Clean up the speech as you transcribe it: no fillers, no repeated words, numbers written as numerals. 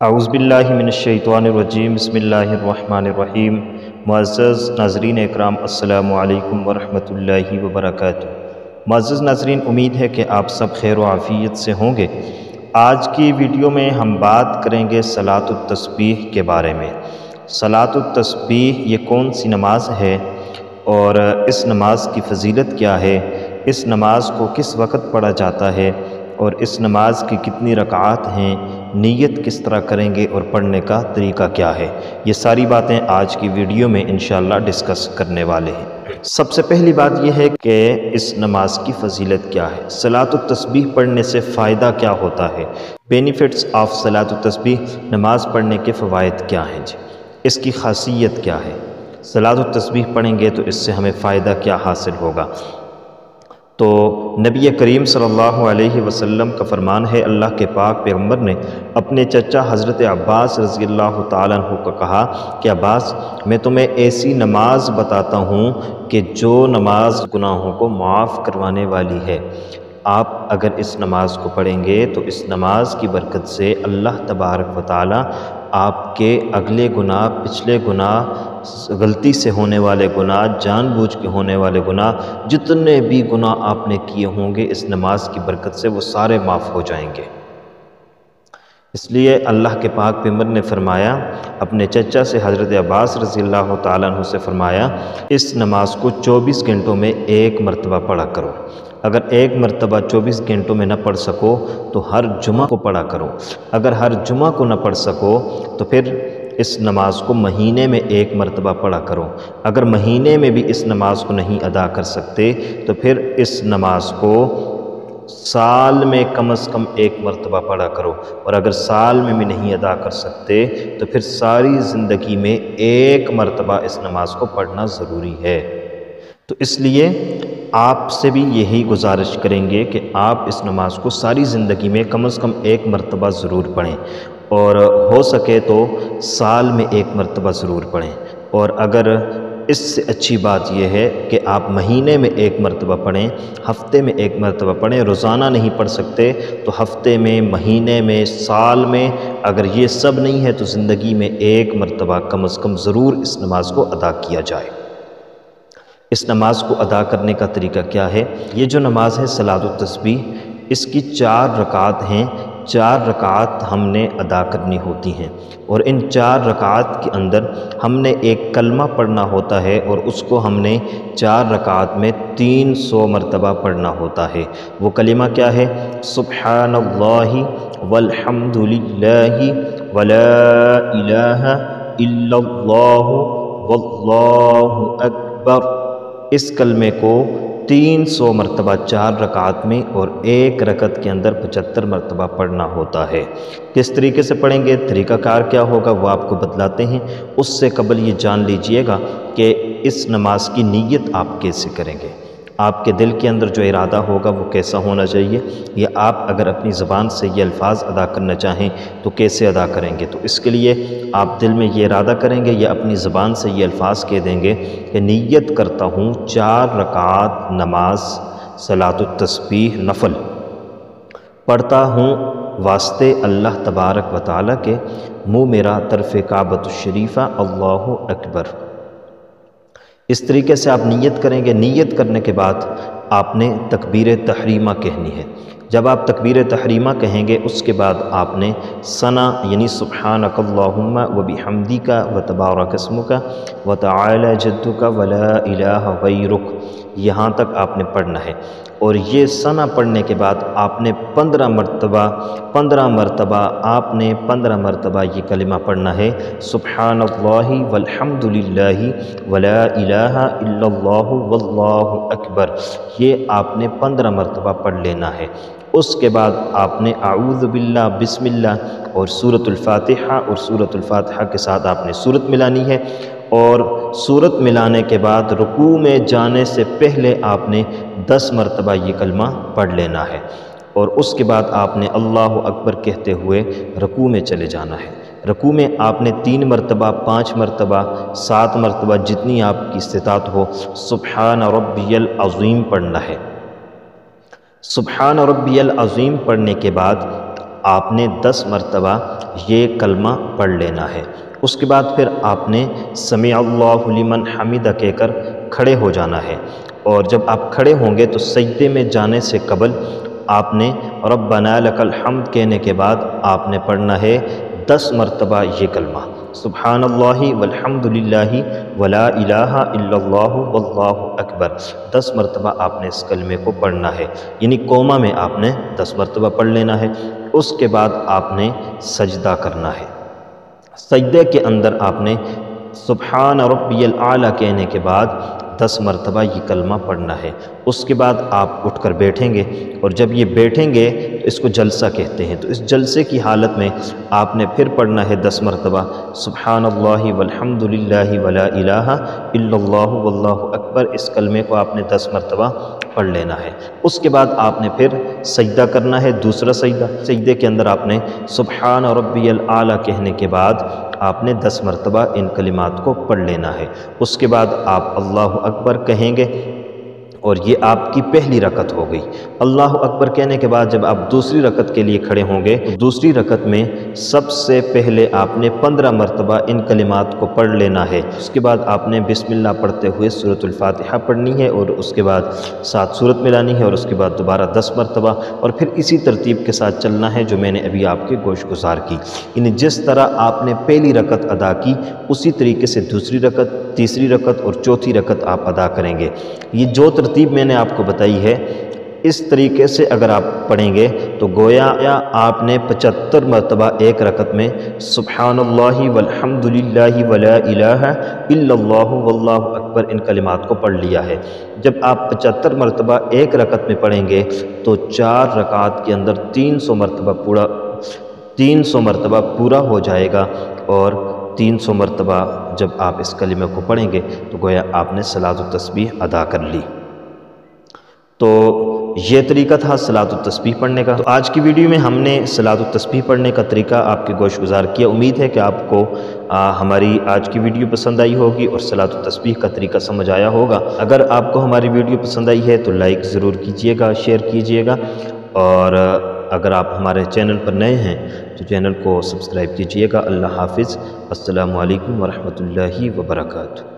اعوذ باللہ من الشیطان الرجیم بسم اللہ الرحمن الرحیم۔ معزز ناظرین اکرام، السلام علیکم ورحمۃ اللہ وبرکاتہ۔ معزز ناظرین، امید ہے کہ آپ سب خیر و عافیت سے ہوں گے۔ آج کی ویڈیو میں ہم بات کریں گے صلاۃ التسبیح کے بارے میں۔ صلاۃ التسبیح یہ کون سی نماز ہے اور اس نماز کی فضیلت کیا ہے، اس نماز کو کس وقت پڑھا جاتا ہے اور اس نماز کی کتنی رکعات ہیں، نیت کس طرح کریں گے اور پڑھنے کا طریقہ کیا ہے، یہ ساری باتیں آج کی ویڈیو میں انشاءاللہ ڈسکس کرنے والے ہیں۔ سب سے پہلی بات یہ ہے کہ اس نماز کی فضیلت کیا ہے، صلاۃ التسبیح پڑھنے سے فائدہ کیا ہوتا ہے، بینیفٹس آف صلاۃ التسبیح، نماز پڑھنے کے فوائد کیا ہیں، اس کی خاصیت کیا ہے، صلاۃ التسبیح پڑھیں گے تو اس سے ہمیں فائدہ کیا حاصل ہوگا۔ تو نبی کریم صلی اللہ علیہ وسلم کا فرمان ہے، اللہ کے پاک پیغمبر نے اپنے چچا حضرت عباس رضی اللہ تعالیٰ عنہ کو کہا کہ عباس، میں تمہیں ایسی نماز بتاتا ہوں کہ جو نماز گناہوں کو معاف کروانے والی ہے۔ آپ اگر اس نماز کو پڑھیں گے تو اس نماز کی برکت سے اللہ تبارک و تعالیٰ آپ کے اگلے گناہ، پچھلے گناہ، غلطی سے ہونے والے گناہ، جان بوجھ کے ہونے والے گناہ، جتنے بھی گناہ آپ نے کیے ہوں گے اس نماز کی برکت سے وہ سارے معاف ہو جائیں گے۔ اس لیے اللہ کے پاک پیغمبر نے فرمایا، اپنے چچا سے حضرت عباس رضی اللہ تعالیٰ عنہ سے فرمایا، اس نماز کو 24 گھنٹوں میں ایک مرتبہ پڑھا کرو۔ اگر ایک مرتبہ 24 گھنٹوں میں نہ پڑھ سکو تو ہر جمعہ کو پڑھا کرو۔ اگر ہر جمعہ کو نہ پڑھ سکو تو پھر اس نماز کو مہینے میں ایک مرتبہ پڑھا کرو۔ اگر مہینے میں بھی اس نماز کو نہیں ادا کر سکتے تو پھر اس نماز کو سال میں کم از کم ایک مرتبہ پڑھا کرو، اور اگر سال میں بھی نہیں ادا کر سکتے تو پھر ساری زندگی میں ایک مرتبہ اس نماز کو پڑھنا ضروری ہے۔ تو اس لیے آپ سے بھی یہی گزارش کریں گے کہ آپ اس نماز کو ساری زندگی میں کم از کم ایک مرتبہ ضرور پڑھیں، اور ہو سکے تو سال میں ایک مرتبہ ضرور پڑھیں، اور اگر اس سے اچھی بات یہ ہے کہ آپ مہینے میں ایک مرتبہ پڑھیں، ہفتے میں ایک مرتبہ پڑھیں، روزانہ نہیں پڑھ سکتے تو ہفتے میں، مہینے میں، سال میں، اگر یہ سب نہیں ہے تو زندگی میں ایک مرتبہ کم از کم ضرور اس نماز کو ادا کیا جائے۔ اس نماز کو ادا کرنے کا طریقہ کیا ہے؟ یہ جو نماز ہے صلاۃ التسبیح، اس کی 4 رکعات ہیں، 4 رکعات ہم نے ادا کرنی ہوتی ہیں، اور ان 4 رکعات کے اندر ہم نے ایک کلمہ پڑھنا ہوتا ہے، اور اس کو ہم نے 4 رکعات میں 300 مرتبہ پڑھنا ہوتا ہے۔ وہ کلمہ کیا ہے؟ سبحان اللہ والحمد للہ ولا الہ الا اللہ واللہ اکبر۔ اس کلمے کو 300 مرتبہ 4 رکعات میں اور ایک رکعت کے اندر 75 مرتبہ پڑھنا ہوتا ہے۔ کس طریقے سے پڑھیں گے، طریقہ کار کیا ہوگا وہ آپ کو بتلاتے ہیں۔ اس سے قبل یہ جان لیجئے گا کہ اس نماز کی نیت آپ کیسے کریں گے، آپ کے دل کے اندر جو ارادہ ہوگا وہ کیسا ہونا چاہیے، یا آپ اگر اپنی زبان سے یہ الفاظ ادا کرنا چاہیں تو کیسے ادا کریں گے۔ تو اس کے لیے آپ دل میں یہ ارادہ کریں گے یا اپنی زبان سے یہ الفاظ کہہ دیں گے کہ نیت کرتا ہوں 4 رکعات نماز صلاۃ التسبیح نفل پڑھتا ہوں واسطے اللہ تبارک و تعالیٰ کے، منہ میرا طرف کعبۃ الشریفہ، اللہ اکبر۔ اس طریقے سے آپ نیت کریں گے۔ نیت کرنے کے بعد آپ نے تکبیر تحریمہ کہنی ہے۔ جب آپ تکبیر تحریمہ کہیں گے اس کے بعد آپ نے ثنا یعنی سبحانک اللہم وبحمدک وتبارک اسمک وتعالی جدک ولا الہ غیرک، یہاں تک آپ نے پڑھنا ہے، اور یہ ثنا پڑھنے کے بعد آپ نے 15 مرتبہ یہ کلمہ پڑھنا ہے، سبحان اللہ والحمد للہ ولا الہ الا اللہ واللہ اکبر، یہ آپ نے 15 مرتبہ پڑھ لینا ہے۔ اس کے بعد آپ نے اعوذ باللہ، بسم اللہ اور سورۃ الفاتحہ، اور سورۃ الفاتحہ کے ساتھ آپ نے سورت ملانی ہے، اور سورت ملانے کے بعد رکوع میں جانے سے پہلے آپ نے 10 مرتبہ یہ کلمہ پڑھ لینا ہے، اور اس کے بعد آپ نے اللہ اکبر کہتے ہوئے رکوع میں چلے جانا ہے۔ رکوع میں آپ نے 3 مرتبہ، 5 مرتبہ، 7 مرتبہ جتنی آپ کی استطاعت ہو سبحان ربی العظیم پڑھنا ہے۔ سبحان ربی العظیم پڑھنے کے بعد آپ نے 10 مرتبہ یہ کلمہ پڑھ لینا ہے۔ اس کے بعد پھر آپ نے سمیع اللہ لمن حمدہ کہہ کر کھڑے ہو جانا ہے، اور جب آپ کھڑے ہوں گے تو سجدے میں جانے سے قبل آپ نے ربنا لک الحمد کہنے کے بعد آپ نے پڑھنا ہے 10 مرتبہ یہ کلمہ، سبحان اللہ والحمد للہ ولا الہ الا اللہ واللہ اکبر۔ 10 مرتبہ آپ نے اس کلمے کو پڑھنا ہے، یعنی کوما میں آپ نے 10 مرتبہ پڑھ لینا ہے۔ اس کے بعد آپ نے سجدہ کرنا ہے، سجدے کے اندر آپ نے سبحان ربی الاعلیٰ کہنے کے بعد 10 مرتبہ یہ کلمہ پڑھنا ہے۔ اس کے بعد آپ اٹھ کر بیٹھیں گے، اور جب یہ بیٹھیں گے تو اس کو جلسہ کہتے ہیں، تو اس جلسے کی حالت میں آپ نے پھر پڑھنا ہے 10 مرتبہ سبحان اللہ والحمد للہ ولا الہ الا اللہ واللہ اکبر۔ اس کلمے کو آپ نے 10 مرتبہ پڑھ لینا ہے۔ اس کے بعد آپ نے پھر سجدہ کرنا ہے، دوسرا سجدہ۔ سجدے کے اندر آپ نے سبحان ربی الاعلیٰ کہنے کے بعد آپ نے 10 مرتبہ ان کلمات کو پڑھ لینا ہے۔ اس کے بعد آپ اللہ اکبر کہیں گے، اور یہ آپ کی پہلی رکعت ہو گئی۔ اللہ اکبر کہنے کے بعد جب آپ دوسری رکعت کے لیے کھڑے ہوں گے تو دوسری رکعت میں سب سے پہلے آپ نے 15 مرتبہ ان کلمات کو پڑھ لینا ہے۔ اس کے بعد آپ نے بسم اللہ پڑھتے ہوئے سورۃ الفاتحہ پڑھنی ہے، اور اس کے بعد 7 سورت ملانی ہے، اور اس کے بعد دوبارہ 10 مرتبہ، اور پھر اسی ترتیب کے ساتھ چلنا ہے جو میں نے ابھی آپ کے گوش گزار کی۔ یعنی جس طرح آپ نے پہلی رکعت ادا کی اسی طریقے سے دوسری رکعت، تیسری رکعت اور چوتھی رکعت آپ ادا کریں گے۔ یہ جو ترتیب میں نے آپ کو بتائی ہے، اس طریقے سے اگر آپ پڑھیں گے تو گویا آپ نے 75 مرتبہ ایک رکعت میں سبحان اللہ والحمد للہ ولا الہ الا اللہ واللہ اکبر ان کلمات کو پڑھ لیا ہے۔ جب آپ 75 مرتبہ ایک رکعت میں پڑھیں گے تو 4 رکعات کے اندر 300 مرتبہ پورا ہو جائے گا، اور 300 مرتبہ جب آپ اس کلمے کو پڑھیں گے تو گویا آپ نے صلاۃ التسبیح ادا کر لی۔ تو یہ طریقہ تھا صلاۃ التسبیح پڑھنے کا۔ تو آج کی ویڈیو میں ہم نے صلاۃ التسبیح پڑھنے کا طریقہ آپ کے گوش گزار کیا۔ امید ہے کہ آپ کو ہماری آج کی ویڈیو پسند آئی ہوگی اور صلاۃ التسبیح کا طریقہ سمجھ آیا ہوگا۔ اگر آپ کو ہماری ویڈیو پسند آئی ہے تو لائک ضرور کیجئے گا، شیئر کیجئے گا، اور اگر آپ ہمارے چینل پر نئے ہیں تو چینل کو سبسکرائب کیجئے گا۔ اللہ حافظ، السلام علیکم ورحمۃ اللہ وبرکاتہ۔